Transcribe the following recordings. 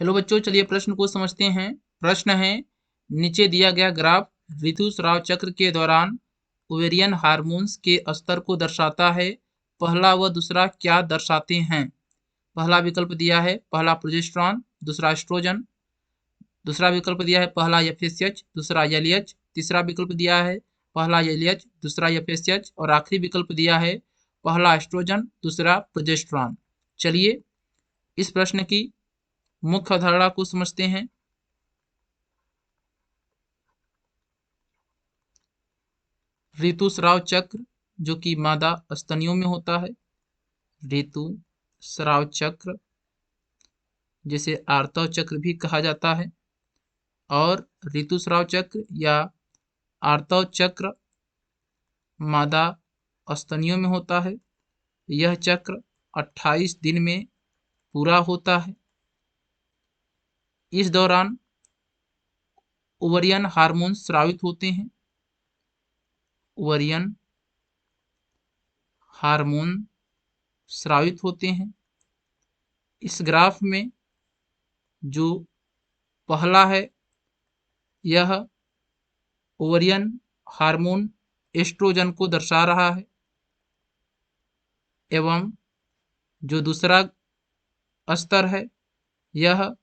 Hello बच्चों, चलिए प्रश्न को समझते हैं। प्रश्न है, नीचे दिया गया ग्राफ ऋतुस्राव चक्र के दौरान ओवेरियन हार्मोन्स के स्तर को दर्शाता है। पहला व दूसरा क्या दर्शाते हैं? पहला विकल्प दिया है पहला प्रोजेस्टेरॉन, दूसरा एस्ट्रोजन। दूसरा विकल्प दिया है पहला एफएसएच, दूसरा एलएच। तीसरा विकल्प दिया है पहला एलएच, दूसरा एफएसएच और आखिरी विकल्प दिया है पहला एस्ट्रोजन, दूसरा प्रोजेस्टेरॉन। चलिए इस प्रश्न की मुख्य अवधारणा को समझते हैं। ऋतुस्राव चक्र जो कि मादा स्तनियों में होता है, ऋतुस्राव चक्र जिसे आर्तव चक्र भी कहा जाता है, और ऋतुस्राव चक्र या आर्तव चक्र मादा स्तनियों में होता है। यह चक्र 28 दिन में पूरा होता है। इस दौरान ओवरियन हार्मोन स्रावित होते हैं। ओवरियन हार्मोन स्रावित होते हैं। इस ग्राफ में जो पहला है यह ओवरियन हार्मोन एस्ट्रोजन को दर्शा रहा है, एवं जो दूसरा स्तर है यह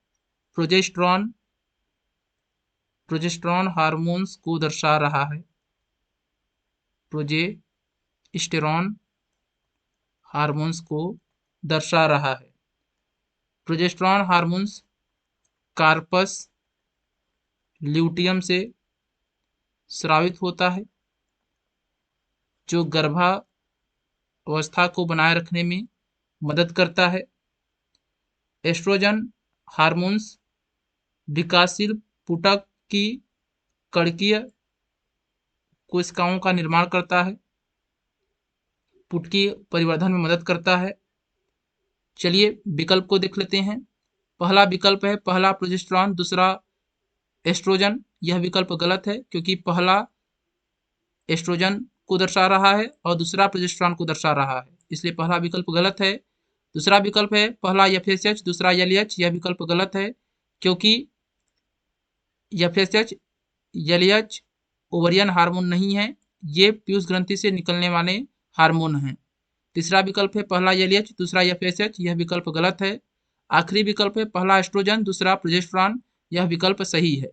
प्रोजेस्टेरॉन हार्मोन्स को दर्शा रहा है। प्रोजेस्टेरॉन हार्मोन्स को दर्शा रहा है। प्रोजेस्टेरॉन हार्मोन्स कार्पस ल्यूटियम से स्रावित होता है, जो गर्भावस्था को बनाए रखने में मदद करता है। एस्ट्रोजन हार्मोन्स विकासशील पुटक की कड़कीय कोशिकाओं का निर्माण करता है, पुटकी परिवर्धन में मदद करता है। चलिए विकल्प को देख लेते हैं। पहला विकल्प है पहला प्रोजेस्टेरॉन, दूसरा एस्ट्रोजन। यह विकल्प गलत है क्योंकि पहला एस्ट्रोजन को दर्शा रहा है और दूसरा प्रोजेस्टेरॉन को दर्शा रहा है, इसलिए पहला विकल्प गलत है। दूसरा विकल्प है पहला एफएसएच, दूसरा एलएच। यह विकल्प गलत है क्योंकि एफएसएच एलएच ओवरियन हार्मोन नहीं है, ये पीयूष ग्रंथि से निकलने वाले हार्मोन हैं। तीसरा विकल्प है पहला एलएच, दूसरा एफएसएच। यह विकल्प गलत है। आखिरी विकल्प है पहला एस्ट्रोजन, दूसरा प्रोजेस्टेरॉन। यह विकल्प सही है।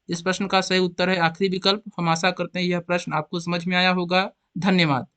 इस प्रश्न का सही उत्तर है आखिरी विकल्प। हम आशा करते हैं यह प्रश्न आपको समझ में आया होगा। धन्यवाद।